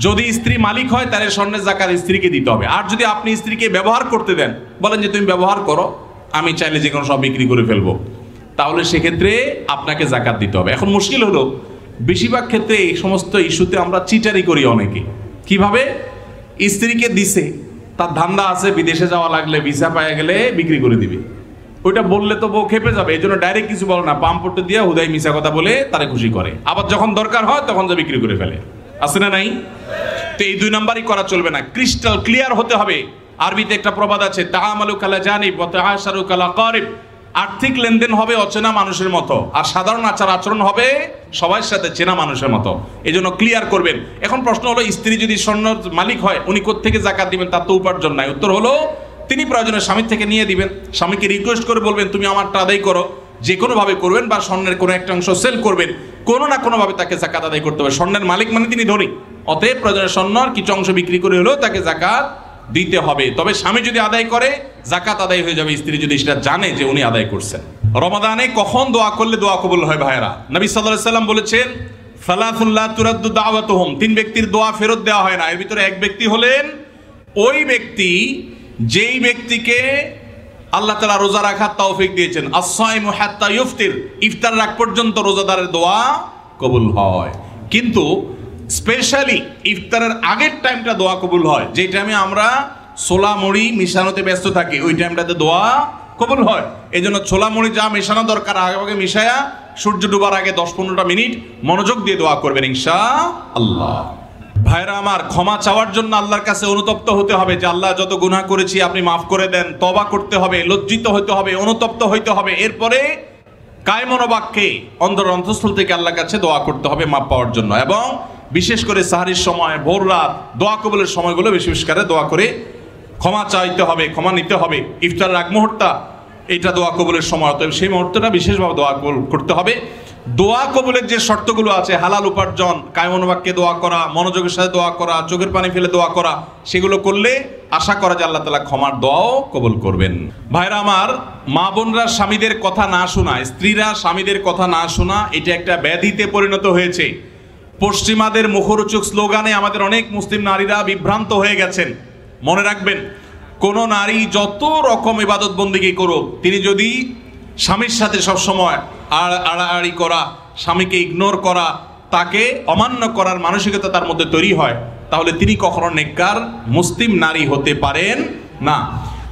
যদি স্ত্রী মালিক হয় তাহলে স্বর্ণের জাকাত স্ত্রীকে দিতে হবে। আর যদি আপনি স্ত্রীকে ব্যবহার করতে দেন, বলেন যে তুমি ব্যবহার করো, আমি চাইলে যে কোনো সব বিক্রি করে ফেলবো, তাহলে সেক্ষেত্রে আপনাকে জাকাত দিতে হবে। এখন মুশকিল হলো, বেশিরভাগ ক্ষেত্রে এই সমস্ত ইস্যুতে আমরা চিটারি করি অনেকে। কিভাবে? স্ত্রীকে দিছে, তার ধান্দা আছে বিদেশে যাওয়া লাগলে ভিসা পাওয়া গেলে বিক্রি করে দিবে, ওইটা বললে তো বউ খেপে যাবে, এই জন্য ডাইরেক্ট কিছু বলো না, পাম্পটে দিয়ে হুদাই মিশা কথা বলে তারে খুশি করে, আবার যখন দরকার হয় তখন যা বিক্রি করে ফেলে। আছে না নাই? তো এই 2 নাম্বারই করা চলবে না, ক্রিস্টাল ক্লিয়ার হতে হবে। আরবিতে একটা প্রবাদ আছে, তাআমালু কালা জানিব ওয়া তাআশারু কালা কারিব। আর্থিক লেনদেন হবে অচেনা মানুষের মতো, আর সাধারণ আচার আচরণ হবে সবার সাথে চেনা মানুষের মতো। এই জন্য ক্লিয়ার করবেন। এখন প্রশ্ন হলো, স্ত্রী যদি স্বর্ণের মালিক হয় উনি কোত্থেকে জাকাত দিবেন? তার তো উপার্জন নাই। উত্তর হলো, তিনি প্রয়োজনে স্বামীর থেকে নিয়ে দিবেন। স্বামীকে রিকোয়েস্ট করে বলবেন তুমি আমারটা আদায় করো, যে কোনোভাবে করবেন, বা স্বর্ণের কোনো একটা অংশ সেল করবেন, কোনো না কোনোভাবে তাকে জাকাত আদায় করতে হবে। স্বর্ণের মালিক মানে তিনি ধনী, অতএব প্রয়োজনে স্বর্ণের কিছু অংশ বিক্রি করে হলেও তাকে জাকাত দিতে হবে। তবে স্বামী যদি আদায় করে জাকাত আদায় হয়ে যাবে, স্ত্রী যদি সেটা জানে যে উনি আদায় করছেন। রমাদানে কখন দোয়া করলে দোয়া কবুল হয় ভাইরা? নবী সাল্লাল্লাহু আলাইহি সাল্লাম বলেছেন, সালাতুন লা তুরাদ্দু দাওয়াতুহুম, 3 ব্যক্তির দোয়া ফেরত দেওয়া হয় না। এর ভিতরে এক ব্যক্তি হলেন ওই ব্যক্তি যেই ব্যক্তিকে আল্লাহ তাআলা রোজা রাখার তৌফিক দিয়েছেন। আস-সাইমু হাত্তা ইফতির, ইফতার রাখ পর্যন্ত রোজাদারের দোয়া কবুল হয়। কিন্তু স্পেশালি ইফতারের আগের টাইমটা দোয়া কবুল হয়, যে টাইমে আমরা ছোলা মুড়ি মিশানোতে ব্যস্ত থাকি, ওই টাইমটাতে দোয়া কবুল হয়। এই জন্য ছোলা মুড়ি যা মেশানো দরকার আগে মিশায়া সূর্য ডুবার আগে 10-15টা মিনিট মনোযোগ দিয়ে দোয়া করবেন ইনশাআল্লাহ। ভাইরা আমার, ক্ষমা চাওয়ার জন্য আল্লাহর কাছে অনুতপ্ত হতে হবে, যে আল্লাহ যত গুনাহ করেছি আপনি মাফ করে দেন। তওবা করতে হবে, লজ্জিত হতে হবে, অনুতপ্ত হইতে হবে। এরপরে কায়মনোবাক্যে অন্তঃস্থল থেকে আল্লাহর কাছে দোয়া করতে হবে মাফ পাওয়ার জন্য। এবং বিশেষ করে সাহারির সময়, ভোর রাত, দোয়া কবুলের সময়গুলো বেশি বেশি করে দোয়া করে ক্ষমা চাইতে হবে, ক্ষমা নিতে হবে। ইফতারের আগ মুহূর্তটা এইটা দোয়া কবুলের সময়, অতএব সেই মুহূর্তটা বিশেষভাবে দোয়া কবুল করতে হবে। দোয়া কবুলের যে শর্তগুলো আছে, হালাল উপার্জন, কায়মনোবাক্যে দোয়া করা, মনোযোগের সাথে দোয়া করা, চোখের পানি ফেলে দোয়া করা, সেগুলো করলে আশা করা যায় আল্লাহ তাআলা ক্ষমার দোয়াও কবুল করবেন। ভাইরা আমার, মা বোনরা স্বামীদের কথা না শোনা, স্ত্রীরা স্বামীদের কথা না শোনা, এটা একটা ব্যাধিতে পরিণত হয়েছে। পশ্চিমাদের মুখরোচক স্লোগানে আমাদের অনেক মুসলিম নারীরা বিভ্রান্ত হয়ে গেছেন। মনে রাখবেন, কোন নারী যত রকম ইবাদত বন্দেগী করুক, তিনি যদি স্বামীর সাথে সবসময় আড়াআড়ি করা, স্বামীকে ইগনোর করা, তাকে অমান্য করার মানসিকতা তার মধ্যে তৈরি হয়, তাহলে তিনি কখনো নেককার মুসলিম নারী হতে পারেন না।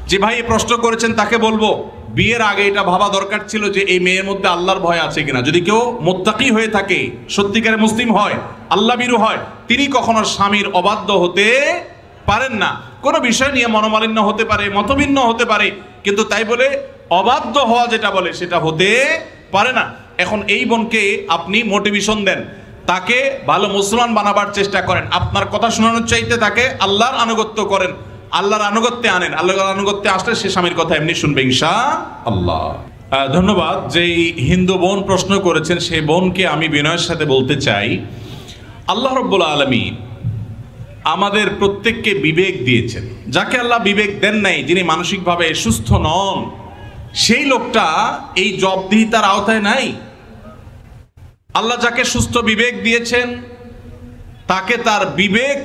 যে ভাই প্রশ্ন করেছেন তাকে বলবো, বিয়ের আগে এটা ভাবা দরকার ছিল যে এই মেয়ের মধ্যে আল্লাহর ভয় আছে কিনা। যদি কেউ মুত্তাকি হয়ে থাকে, সত্যিকারের মুসলিম হয়, আল্লাহ ভীরু হয়, তিনি কখনো স্বামীর অবাধ্য হতে পারেন না। কোনো বিষয় নিয়ে মনোমালিন্য হতে পারে, মতভিন্ন হতে পারে, কিন্তু তাই বলে অবাধ্য হওয়া যেটা বলে সেটা হতে পারে না। এখন এই বোনকে আপনি মোটিভেশন দেন, তাকে ভালো মুসলমান বানাবার চেষ্টা করেন, আপনার কথা শোনানোর চাইতে তাকে আল্লাহর আনুগত্য করেন, আল্লাহর আনুগত্যে আনেন। আল্লাহর আনুগত্যে আসলে সে স্বামীর কথা এমনি শুনবে ইনশাআল্লাহ। ধন্যবাদ। যেই হিন্দু বোন প্রশ্ন করেছেন সেই বোনকে আমি বিনয়ের সাথে বলতে চাই, আল্লাহ রাব্বুল আলামিন আমাদের প্রত্যেককে বিবেক দিয়েছেন। যাকে আল্লাহ বিবেক দেন নাই, যিনি মানসিকভাবে সুস্থ নন, সেই লোকটা এই জবাবদিহিতার আওতায় নাই। আল্লাহ যাকে সুস্থ বিবেক দিয়েছেন তাকে তার বিবেক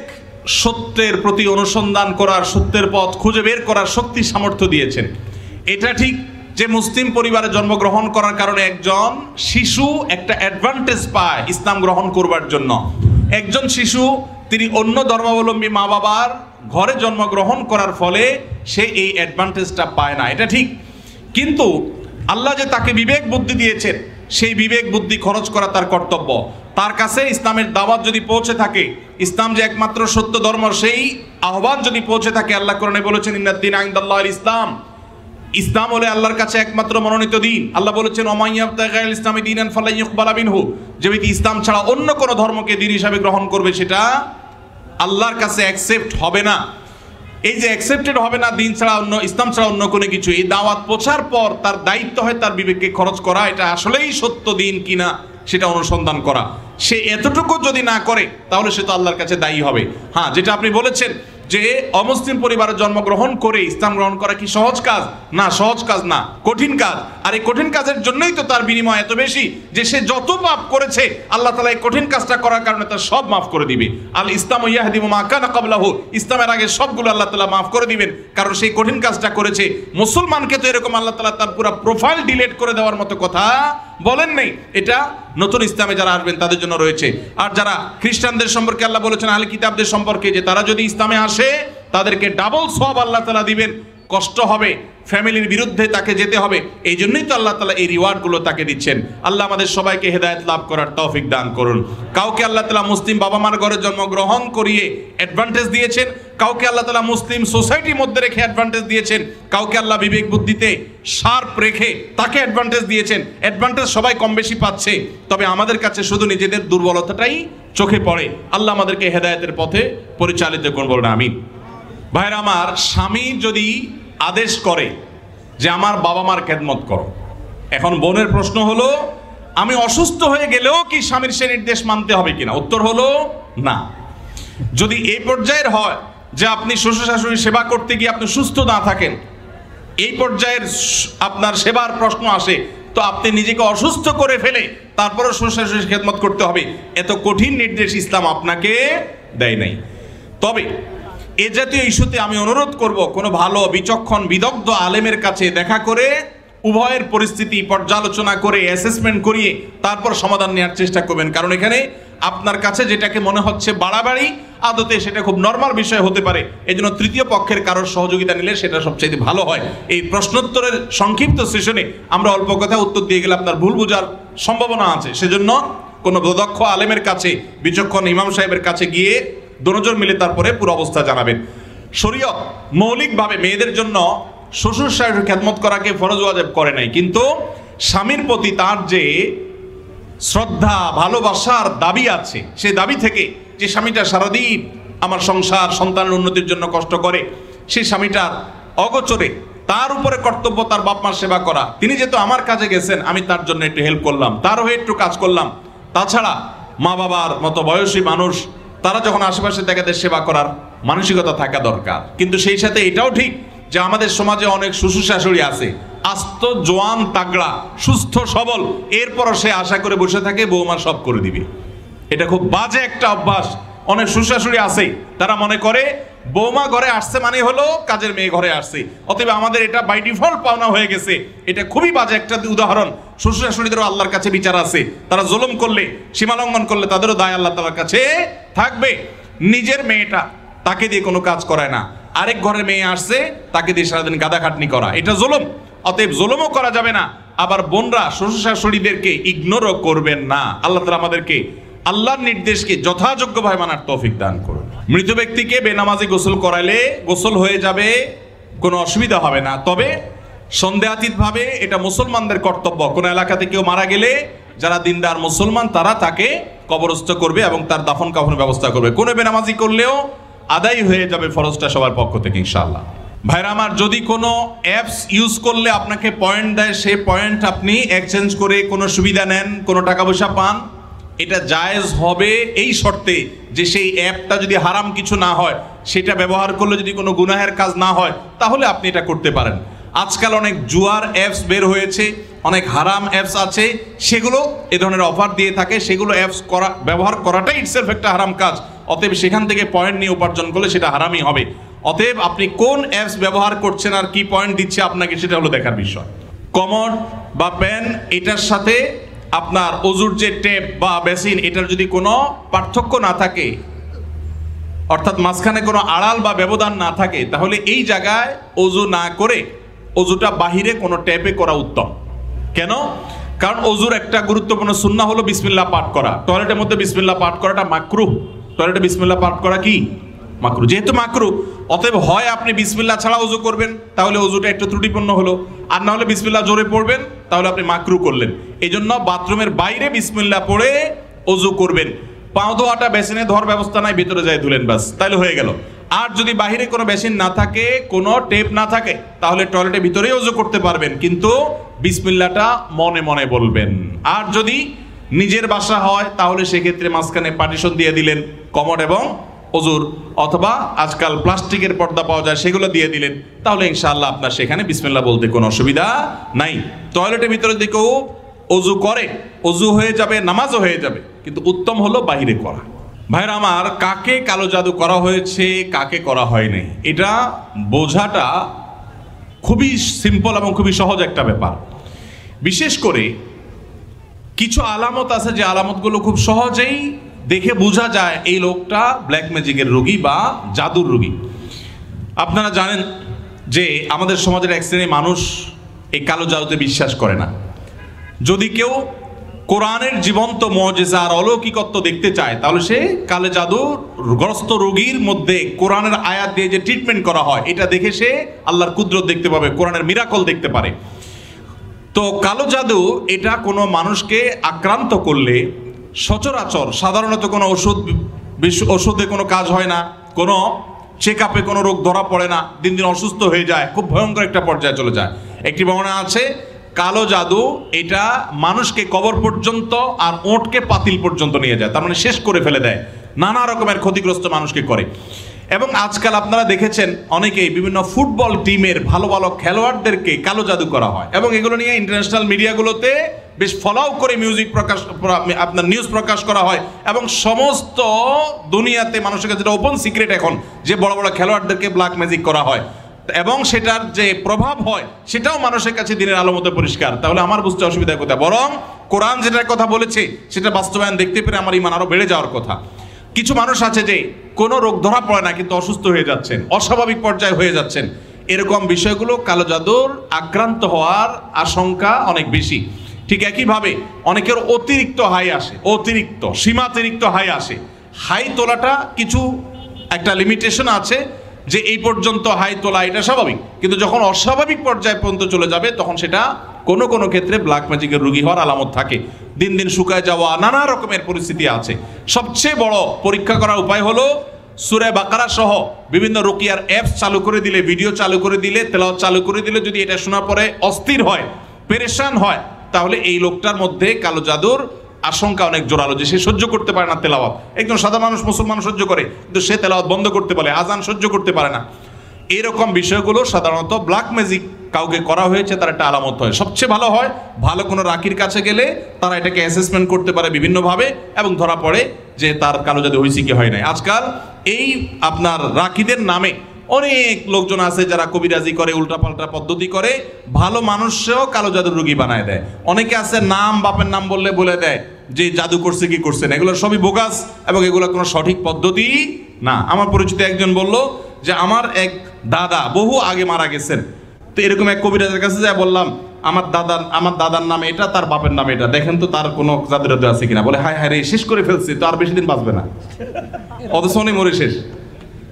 সত্যের প্রতি অনুসন্ধান করার, সত্যের পথ খুঁজে বের করার শক্তি সামর্থ্য দিয়েছেন। এটা ঠিক যে মুসলিম পরিবারে জন্মগ্রহণ করার কারণে একজন শিশু একটা অ্যাডভান্টেজ পায় ইসলাম গ্রহণ করবার জন্য। একজন শিশু তিনি অন্য ধর্মাবলম্বী মা বাবার ঘরে জন্মগ্রহণ করার ফলে সে এই অ্যাডভান্টেজটা পায় না, এটা ঠিক। কিন্তু আল্লাহ যে তাকে বিবেক বুদ্ধি দিয়েছেন, সেই বিবেক বুদ্ধি খরচ করা তার কর্তব্য। তার কাছে ইসলামের দাওয়াত যদি পৌঁছে থাকে, ইসলাম যে একমাত্র সত্য ধর্ম, সেই আহ্বান যদি পৌঁছে থাকে, আল্লাহ কোরআনে বলেছেন ইন্নাদ-দীনা ইনদাল্লাহিল ইসলাম, ইসলাম হলে আল্লাহর কাছে একমাত্র মনোনীত দিন। আল্লাহ বলেছেন ওমান ইয়াবতাগি গায়রাল ইসলামি দীনান ফালান ইউকবালা মিনহু, যে ব্যক্তি ইসলাম ছাড়া অন্য কোনো ধর্মকে দ্বীন হিসাবে গ্রহণ করবে সেটা আল্লাহর কাছে অ্যাকসেপ্ট হবে না। এই যে অ্যাকসেপ্টেড হবে না দিন ছাড়া, অন্য ইসলাম ছাড়া অন্য কোনো কিছু, এই দাওয়াত পৌঁছার পর তার দায়িত্ব হয় তার বিবেককে খরচ করা, এটা আসলেই সত্য দিন কিনা সেটা অনুসন্ধান করা। সে এতটুকু যদি না করে তাহলে সে তো আল্লাহর কাছে দায়ী হবে। হ্যাঁ, যেটা আপনি বলেছেন যে অমুসলিম পরিবারে জন্মগ্রহণ করে ইসলাম গ্রহণ করা কি সহজ কাজ? না, সহজ কাজ না, কঠিন কাজ। আর এই কঠিন কাজের জন্যই তো তার বিনিময় এত বেশি, যে সে যত পাপ করেছে আল্লাহ তাআলা এই কঠিন কাজটা করার কারণে তার সব মাফ করে দিবে। আল ইসলামু ইয়াহদিমু মা কানা ক্বাবলাহু, ইসলামের আগে সবগুলো আল্লাহ তাআলা মাফ করে দিবেন, কারণ সেই কঠিন কাজটা করেছে। মুসলমানকে তো এরকম আল্লাহ তাআলা তার পুরো প্রোফাইল ডিলিট করে দেওয়ার মতো কথা বলেন নেই। এটা নতুন ইসলামে যারা আসবেন তাদের জন্য রয়েছে। আর যারা খ্রিস্টানদের সম্পর্কে আল্লাহ বলেছেন, আহলে কিতাবদের সম্পর্কে, যে তারা যদি ইসলামে আসে তাদেরকে ডাবল সওয়াব আল্লাহ তাআলা দিবেন। কষ্ট হবে, ফ্যামিলির বিরুদ্ধে তাকে যেতে হবে। এই জন্যই তো আল্লাহ তাআলা এই রিওয়ার্ডগুলো তাকে দিচ্ছেন। আল্লাহ আমাদের সবাইকে হেদায়েত লাভ করার তৌফিক দান করুন। কাউকে আল্লাহ তাআলা মুসলিম বাবা মার ঘরে জন্মগ্রহণ করিয়ে অ্যাডভান্টেজ দিয়েছেন, কাউকে আল্লাহ তাআলা মুসলিম সোসাইটির মধ্যে রেখে অ্যাডভান্টেজ দিয়েছেন, কাউকে আল্লাহ বিবেক বুদ্ধিতে শার্প রেখে তাকে অ্যাডভান্টেজ দিয়েছেন। অ্যাডভান্টেজ সবাই কম বেশি পাচ্ছে, তবে আমাদের কাছে শুধু নিজেদের দুর্বলতাটাই চোখে পড়ে। আল্লাহ আমাদেরকে হেদায়েতের পথে পরিচালিত করুন, বলুন আমিন। ভাইরা আমার, স্বামী যদি আদেশ করে যে আমার বাবা মার খেদমত করো, এখন বোনের প্রশ্ন হলো আমি অসুস্থ হয়ে গেলেও কি স্বামীর সে নির্দেশ মানতে হবে কিনা? উত্তর হলো না। যদি এই পর্যায়ের হয় যে আপনি শ্বশুর শাশুড়ির সেবা করতে গিয়ে আপনি সুস্থ না থাকেন, এই পর্যায়ের আপনার সেবার প্রশ্ন আসে, তো আপনি নিজেকে অসুস্থ করে ফেলে তারপরে শ্বশুর শাশুড়ির খেদমত করতে হবে, এত কঠিন নির্দেশ ইসলাম আপনাকে দেয় নাই। তবে এ জাতীয় ইস্যুতে আমি অনুরোধ করব, কোনো ভালো বিচক্ষণ বিদগ্ধ আলেমের কাছে দেখা করে উভয়ের পরিস্থিতি পর্যালোচনা করে অ্যাসেসমেন্ট করিয়ে তারপর সমাধান নেওয়ার চেষ্টা করবেন। কারণ এখানে আপনার কাছে যেটাকে মনে হচ্ছে বাড়াবাড়ি, আদতে সেটা খুব নর্মাল বিষয় হতে পারে। এই জন্য তৃতীয় পক্ষের কারোর সহযোগিতা নিলে সেটা সবচেয়ে ভালো হয়। এই প্রশ্নোত্তরের সংক্ষিপ্ত সেশনে আমরা অল্প কথা উত্তর দিয়ে গেলে আপনার ভুল বোঝার সম্ভাবনা আছে। সেজন্য কোনো দক্ষ আলেমের কাছে, বিচক্ষণ ইমাম সাহেবের কাছে গিয়ে দুজন মিলে তারপরে পুরো অবস্থা জানাবেন। শরীয়ত মৌলিকভাবে মেয়েদের জন্য শ্বশুর শাশুড়ির খেদমত করাকে ফরজ ওয়াজিব করে নাই, কিন্তু স্বামীর প্রতি তার যে শ্রদ্ধা ভালোবাসার দাবি আছে, সেই দাবি থেকে যে স্বামীটা সারাদিন আমার সংসার সন্তানের উন্নতির জন্য কষ্ট করে, সেই স্বামীটার অগোচরে তার উপরে কর্তব্য তার বাপ মার সেবা করা। তিনি যেহেতু আমার কাজে গেছেন, আমি তার জন্য একটু হেল্প করলাম, তার হয়ে একটু কাজ করলাম। তাছাড়া মা বাবার মতো বয়সী মানুষ, তারা যখন আশেপাশে তাদের সেবা করার মানসিকতা থাকা দরকার। কিন্তু সেই সাথে এটাও ঠিক যে আমাদের সমাজে অনেক শ্বশুর শাশুড়ি আছে আস্ত জোয়ান তাগড়া সুস্থ সবল, এরপরও সে আশা করে বসে থাকে বৌমা সব করে দিবে। এটা খুব বাজে একটা অভ্যাস। অনেক শ্বশুর শাশুড়ি আছে, তারা মনে করে বৌমা ঘরে আসছে মানে হলো কাজের মেয়ে ঘরে আসছে, অতএব আমাদের এটা বাই ডিফল্ট পাওনা হয়ে গেছে। এটা খুবই বাজে একটা উদাহরণ। শ্বশুর শাশুড়িদেরও আল্লাহর কাছে বিচার আছে, তারা জুলুম করলে, সীমালঙ্ঘন করলে তাদেরও দায় আল্লাহ তাআলার কাছে থাকবে। নিজের মেয়েটা তাকে দিয়ে কোনো কাজ করায় না, আরেক ঘরের মেয়ে আসছে তাকে দিয়ে সারাদিন গাদা খাটনি করা, এটা জুলুম। অতএব জুলুমও করা যাবে না। আবার বোনরা শ্বশুর শাশুড়িদেরকে ইগনোরও করবেন না। আল্লাহ তাআলা আমাদেরকে আল্লাহর নির্দেশকে যথাযোগ্যভাবে মানার তৌফিক দান করুন। মৃত ব্যক্তিকে বেনামাজি গোসল করাইলে গোসল হয়ে যাবে, কোনো অসুবিধা হবে না। তবে সন্দেহাতীতভাবে এটা মুসলমানদের কর্তব্য। কোনো এলাকাতে কেউ মারা গেলে যারা দিনদার মুসলমান তারা তাকে কবরস্থ করবে এবং তার দাফন কাফনের ব্যবস্থা করবে। কোনো বেনামাজি করলেও আদায় হয়ে যাবে ফরজটা সবার পক্ষ থেকে ইনশাআল্লাহ। ভাইরা আমার, যদি কোনো অ্যাপস ইউজ করলে আপনাকে পয়েন্ট দেয়, সেই পয়েন্ট আপনি এক্সচেঞ্জ করে কোনো সুবিধা নেন, কোনো টাকা পয়সা পান, এটা জায়েজ হবে এই শর্তে যে সেই অ্যাপটা যদি হারাম কিছু না হয়, সেটা ব্যবহার করলে যদি কোনো গুনাহের কাজ না হয়, তাহলে আপনি এটা করতে পারেন। আজকাল অনেক জুয়ার অ্যাপস বের হয়েছে, অনেক হারাম অ্যাপস আছে, সেগুলো এ ধরনের অফার দিয়ে থাকে। সেগুলো অ্যাপস ব্যবহার করাটাই ইটসেলফ একটা হারাম কাজ। অতএব সেখান থেকে পয়েন্ট নিয়ে উপার্জন করলে সেটা হারামই হবে। অতএব আপনি কোন অ্যাপস ব্যবহার করছেন আর কি পয়েন্ট দিচ্ছে আপনাকে, সেটা হলো দেখার বিষয়। কমোড বা পেন, এটার সাথে আপনার অজুর যে টেপ বা বেসিন, এটার যদি কোনো পার্থক্য না থাকে, অর্থাৎ মাঝখানে কোনো আড়াল বা ব্যবধান না থাকে, তাহলে এই জায়গায় অজু না করে অজুটা বাহিরে কোনো ট্যাপে করা উত্তম। কেন? কারণ অজুর একটা গুরুত্বপূর্ণ সুন্নাহ হলো বিসমিল্লাহ পাঠ করা। টয়লেটের মধ্যে বিসমিল্লাহ পাঠ করাটা মাকরুহ। টয়লেটে বিসমিল্লাহ পাঠ করা কি মাকরুহ? যেহেতু মাকরুহ, অতএব হয় আপনি বিসমিল্লাহ ছাড়া অজু করবেন, তাহলে অজুটা একটু ত্রুটিপূর্ণ হলো, আর না হলে বিসমিল্লাহ জোরে পড়বেন, তাহলে আপনি মাকরুহ করলেন। এই জন্য বাথরুমের বাইরে বিসমিল্লাহ পড়ে অজু করবেন। পাও ধোয়াটা বেসিনে ধোয়ার ব্যবস্থা নাই, ভিতরে যায় ধুলেন, বাস, তাহলে হয়ে গেল। আর যদি বাহিরে কোনো বেসিন না থাকে, কোনো টেপ না থাকে, তাহলে টয়লেটের ভিতরেই অজু করতে পারবেন, কিন্তু বিসমিল্লাহটা মনে মনে বলবেন। আর যদি নিজের বাসা হয় তাহলে সেক্ষেত্রে মাঝখানে পার্টিশন দিয়ে দিলেন কমোড এবং অজুর, অথবা আজকাল প্লাস্টিকের পর্দা পাওয়া যায়, সেগুলো দিয়ে দিলেন, তাহলে ইনশাআল্লাহ আপনার সেখানে বিসমিল্লাহ বলতে কোনো অসুবিধা নাই। টয়লেটের ভিতরে যদি কেউ অজু করে, অজু হয়ে যাবে, নামাজও হয়ে যাবে, কিন্তু উত্তম হলো বাহিরে করা। ভাইরা আমার, কাকে কালো জাদু করা হয়েছে, কাকে করা হয়নি, এটা বোঝাটা খুবই সিম্পল এবং খুবই সহজ একটা ব্যাপার। বিশেষ করে কিছু আলামত আছে যে আলামতগুলো খুব সহজেই দেখে বোঝা যায় এই লোকটা ব্ল্যাক ম্যাজিকের রোগী বা জাদুর রোগী। আপনারা জানেন যে আমাদের সমাজের এক শ্রেণীর মানুষ এই কালো জাদুতে বিশ্বাস করে না। যদি কেউ কোরআনের জীবন্ত মুজিজা আর অলৌকিকত্ব দেখতে চায় তাহলে সে কালো জাদুগ্রস্ত রোগীর মধ্যে কোরআনের আয়াত দিয়ে যে ট্রিটমেন্ট করা হয় এটা দেখে সে আল্লাহর কুদরত দেখতে পাবে, কোরআনের মিরাকল দেখতে পারে। তো কালো জাদু এটা কোনো মানুষকে আক্রান্ত করলে সচরাচর সাধারণত কোনো ওষুধে কোনো কাজ হয় না, কোনো চেক আপে কোনো রোগ ধরা পড়ে না, দিন দিন অসুস্থ হয়ে যায়, খুব ভয়ঙ্কর একটা পর্যায়ে চলে যায়। একটি বর্ণনা আছে কালো জাদু এটা মানুষকে কবর পর্যন্ত আর ওঁটকে পাতিল পর্যন্ত নিয়ে যায়, তার মানে শেষ করে ফেলে দেয়, নানা রকমের ক্ষতিগ্রস্ত মানুষকে করে। এবং আজকাল আপনারা দেখেছেন অনেকেই বিভিন্ন ফুটবল টিমের ভালো ভালো খেলোয়াড়দেরকে কালো জাদু করা হয় এবং এগুলো নিয়ে ইন্টারন্যাশনাল মিডিয়াগুলোতে বেশ ফলাও করে আপনার নিউজ প্রকাশ করা হয় এবং সমস্ত দুনিয়াতে মানুষের কাছে যেটা ওপেন সিক্রেট এখন যে বড় বড় খেলোয়াড়দেরকে ব্ল্যাক ম্যাজিক করা হয় এবং সেটার যে প্রভাব হয় সেটাও মানুষের কাছে দিনের আলো মতো পরিষ্কার। তাহলে আমার বুঝতে অসুবিধা কোথায়? বরং কোরআন যেটার কথা বলেছে সেটা বাস্তবায়ন দেখতে পেরে আমার ঈমান আরো বেড়ে যাওয়ার কথা। কিছু মানুষ আছে যে কোনো রোগ ধরা পড়ে না কিন্তু অসুস্থ হয়ে যাচ্ছেন, অস্বাভাবিক পর্যায়ে হয়ে যাচ্ছেন, এরকম বিষয়গুলো কালো জাদুর আক্রান্ত হওয়ার আশঙ্কা অনেক বেশি। ঠিক একইভাবে অনেকের অতিরিক্ত হাই আসে, অতিরিক্ত সীমাতিরিক্ত হাই আসে। হাই তোলাটা কিছু একটা লিমিটেশন আছে যে এই পর্যন্ত হাই তোলা এটা স্বাভাবিক, কিন্তু যখন অস্বাভাবিক পর্যায়ে পর্যন্ত চলে যাবে তখন সেটা কোনো কোনো ক্ষেত্রে ব্ল্যাক ম্যাজিকের রোগী হওয়ার আলামত থাকে। দিন দিন শুকায় যাওয়া নানা রকমের পরিস্থিতি আছে। সবচেয়ে বড় পরীক্ষা করার উপায় হলো সূরা বাকারা সহ বিভিন্ন রুকিয়ার অ্যাপস চালু করে দিলে, ভিডিও চালু করে দিলে, তেলাওয়াত চালু করে দিলে যদি এটা শোনার পরে অস্থির হয়, পেরেশান হয়, তাহলে এই লোকটার মধ্যে কালো জাদুর আশঙ্কা অনেক জোরালো, যে সে সহ্য করতে পারে না তেলাওয়াত। একজন সাদা মানুষ মুসলমান সহ্য করে, কিন্তু সে তেলাওয়াত বন্ধ করতে পারে, আজান সহ্য করতে পারে না। এরকম বিষয়গুলো সাধারণত ব্ল্যাক ম্যাজিক কাউকে করা হয়েছে তার একটা আলামত হয়। সবচেয়ে ভালো হয় ভালো কোনো রাকির কাছে গেলে তারা এটাকে অ্যাসেসমেন্ট করতে পারে বিভিন্নভাবে এবং ধরা পড়ে যে তার কালো জাদু হয়েছে কি হয় নাই। আজকাল এই আপনার রাকিদের নামে অনেক লোকজন আছে যারা কবিরাজি করে, উল্টাপাল্টা পদ্ধতি করে, ভালো মানুষও কালো জাদুর রোগী বানায় দেয়। অনেকে আছে নাম বাপের নাম বললে বলে দেয় যে জাদু করছে কি করছে না, এগুলো সবই বোগাস এবং এগুলো কোনো সঠিক পদ্ধতি না। আমার পরিচিত একজন বলল যে আমার এক দাদা বহু আগে মারা গেছেন, তো এরকম এক কবিরাজের কাছে যা বললাম আমার দাদার নামে এটা, তার বাপের নামে এটা, দেখেন তো তার কোনো জাদু টাদু আছে কিনা। বলে হায় হায় রে, শেষ করে ফেলছে, তো আর বেশি দিন বাঁচবে না, অথচ উনি মরে শেষ।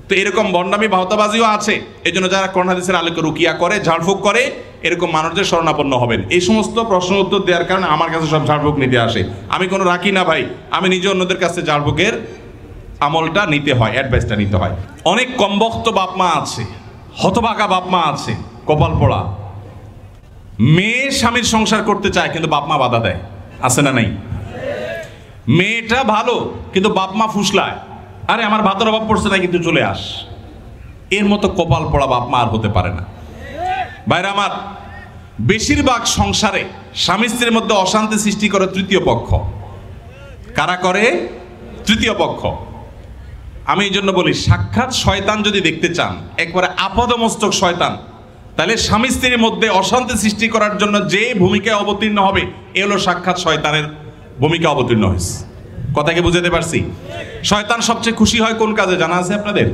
তো এরকম বন্ডামি বাহতাবাজিও আছে। এই জন্য যারা কোরআন হাদিসের আলোকে রুকিয়া করে, ঝাড়ফুঁক করে, এরকম মানুষদের শরণাপন্ন হবেন। এই সমস্ত প্রশ্ন উত্তর দেওয়ার কারণে আমার কাছে সব ঝাড়ফুঁক নিতে আসে। আমি কোনো রাখি না ভাই, আমি নিজে অন্যদের কাছে ঝাড়ফুঁকের আমলটা নিতে হয়, অ্যাডভাইসটা নিতে হয়। অনেক কমবক্ত বাপমা আছে, হতভাগা বাপমা আছে, কপাল পোড়া, মেয়ে স্বামীর সংসার করতে চায় কিন্তু বাপমা বাধা দেয়, আছে না নাই? মেয়েটা ভালো কিন্তু বাপমা ফুসলায়, আরে আমার ভাতের অভাব পড়ছে না কিন্তু চলে আস। এর মতো কপাল পড়া বাপমা আর হতে পারে না। ভাইরা আমার, বেশিরভাগ সংসারে স্বামী স্ত্রীর মধ্যে অশান্তি সৃষ্টি করে তৃতীয় পক্ষ। কারা করে? তৃতীয় পক্ষ। আমি এই জন্য বলি, সাক্ষাৎ শয়তান যদি দেখতে চান, একবারে আপাদমস্তক শয়তান, তাহলে স্বামী স্ত্রীর মধ্যে অশান্তি সৃষ্টি করার জন্য যে ভূমিকায় অবতীর্ণ হবে এ হলো সাক্ষাৎ শয়তানের ভূমিকা অবতীর্ণ হয়েছে। কথাকে বুঝাতে পারছি? শয়তান সবচেয়ে খুশি হয় কোন কাজে জানা আছে আপনাদের?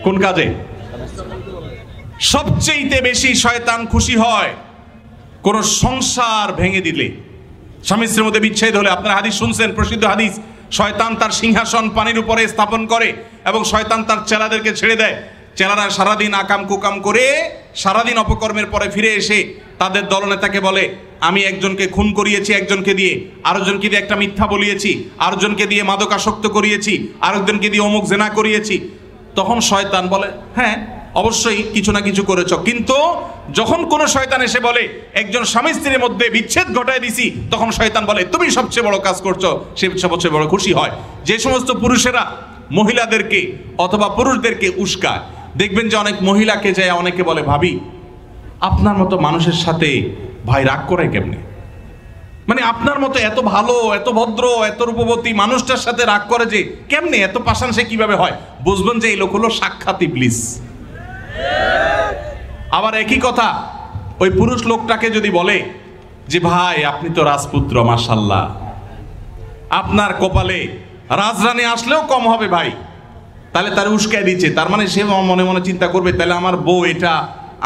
কোন কাজে সবচেয়ে বেশি শয়তান খুশি হয়? কোন সংসার ভেঙে দিলে, স্বামী স্ত্রীর মধ্যে বিচ্ছেদ হলে। আপনারা হাদিস শুনছেন, প্রসিদ্ধ হাদিস, শয়তান তার সিংহাসন পানির উপরে স্থাপন করে এবং শয়তান তার চেলাদেরকে ছেড়ে দেয়। চেলারা সারাদিন আকাম কুকাম করে সারাদিন অপকর্মের পরে ফিরে এসে তাদের দলনেতাকে বলে, আমি একজনকে খুন করিয়েছি একজনকে দিয়ে, আরেকজনকে দিয়ে একটা মিথ্যা বলিয়েছি, আরেকজনকে দিয়ে মাদকাসক্ত করিয়েছি, আরেকজনকে দিয়ে অমুক জেনা করিয়েছি। তখন শয়তান বলে, হ্যাঁ অবশ্যই কিছু না কিছু করেছ। কিন্তু যখন কোন শয়তান এসে বলে একজন স্বামী স্ত্রীর মধ্যে বিচ্ছেদ ঘটায় দিছি, তখন শয়তান বলে তুমি সবচেয়ে বড় কাজ করছো, সে সবচেয়ে বড় খুশি হয়। যে সমস্ত পুরুষেরা মহিলাদেরকে অথবা পুরুষদেরকে উস্কায়, দেখবেন যে অনেক মহিলাকে যায় অনেকে বলে, ভাবি আপনার মতো মানুষের সাথে ভাই রাগ করে কেমনে? মানে আপনার মতো এত ভালো, এত ভদ্র, এত রূপবতী মানুষটার সাথে রাগ করে যে কেমনে, এত পাষাণ সে কিভাবে হয়? বুঝবেন যে এই লোক হলো সাক্ষাৎ ইবলিস। আবার একই কথা ওই পুরুষ লোকটাকে যদি বলে যে ভাই আপনি তো রাজপুত্র, মাশাআল্লাহ, আপনার কপালে রাজরানী আসলেও কম হবে ভাই, তাহলে তার উস্কায় দিচ্ছে। তার মানে সে মনে মনে চিন্তা করবে, তাহলে আমার বউ এটা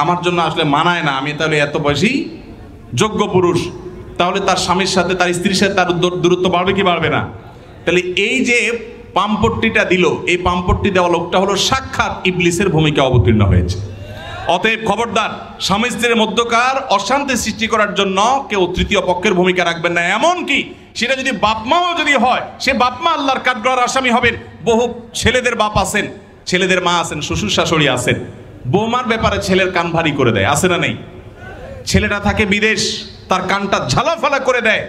আমার জন্য আসলে মানায় না, আমি তাহলে এত বয়সী যোগ্য পুরুষ, তাহলে তার স্বামীর সাথে তার স্ত্রীর সাথে তার দূরত্ব বাড়বে কি বাড়বে না? তাহলে এই যে পামপট্টিটা দিল, এই পামপট্টি দেওয়া লোকটা হলো সাক্ষাৎ ইবলিসের ভূমিকা অবতীর্ণ হয়েছে। অতএব খবরদার, স্বামী স্ত্রীর মধ্যকার অশান্তি সৃষ্টি করার জন্য কেউ তৃতীয় পক্ষের ভূমিকা রাখবেন না। এমন কি সেটা যদি বাপমাও যদি হয়, সে বাপমা আল্লাহর কাঠগড়ার আসামি হবেন। বহু ছেলেদের বাপ আছেন, ছেলেদের মা আছেন, শ্বশুর শাশুড়ি আছেন, বৌমার ব্যাপারে ছেলের কান ভারী করে দেয়, আছে না নেই? ছেলেটা থাকে বিদেশ, তার কানটা ঝালাফালা করে দেয়।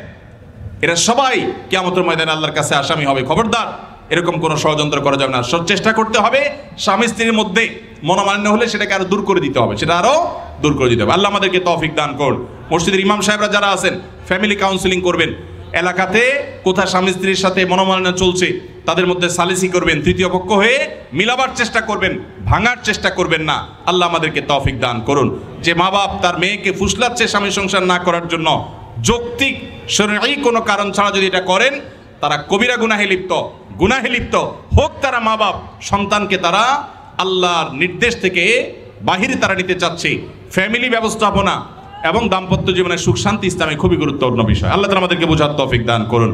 এরা সবাই কিয়ামতের ময়দানে আল্লাহর কাছে আসামি হবে। খবরদার, এরকম কোনো ষড়যন্ত্র করা যাবে না। চেষ্টা করতে হবে স্বামী স্ত্রীর মধ্যে মনোমালিন্য হলে সেটাকে আরো দূর করে দিতে হবে, সেটা আরো দূর করে দিতে হবে। আল্লাহ আমাদেরকে তৌফিক দান করুন। মসজিদের ইমাম সাহেবরা যারা আছেন, ফ্যামিলি কাউন্সিলিং করবেন। এলাকাতে কোথায় স্বামী স্ত্রীর সাথে মনোমালিন্য চলছে, তাদের মধ্যে সালিসি করবেন, তৃতীয় পক্ষ হয়ে মিলাবার চেষ্টা করবেন, ভাঙার চেষ্টা করবেন না। আল্লাহ আমাদেরকে তৌফিক দান করুন। যে মা বাপ তার মেয়েকে ফুসলাচ্ছে স্বামী সংসার না করার জন্য, যৌক্তিক শরঈ কোনো কারণ ছাড়া যদি এটা করেন, তারা কবিরা গুনাহে লিপ্ত হোক। তারা মা বাপ সন্তানকে তারা আল্লাহর নির্দেশ থেকে বাহিরে তারা নিতে চাচ্ছে। ফ্যামিলি ব্যবস্থাপনা এবং দাম্পত্য জীবনের সুখ শান্তি ইসলামে খুবই গুরুত্বপূর্ণ বিষয়। আল্লাহ তাআলা আমাদেরকে বোঝার তৌফিক দান করুন।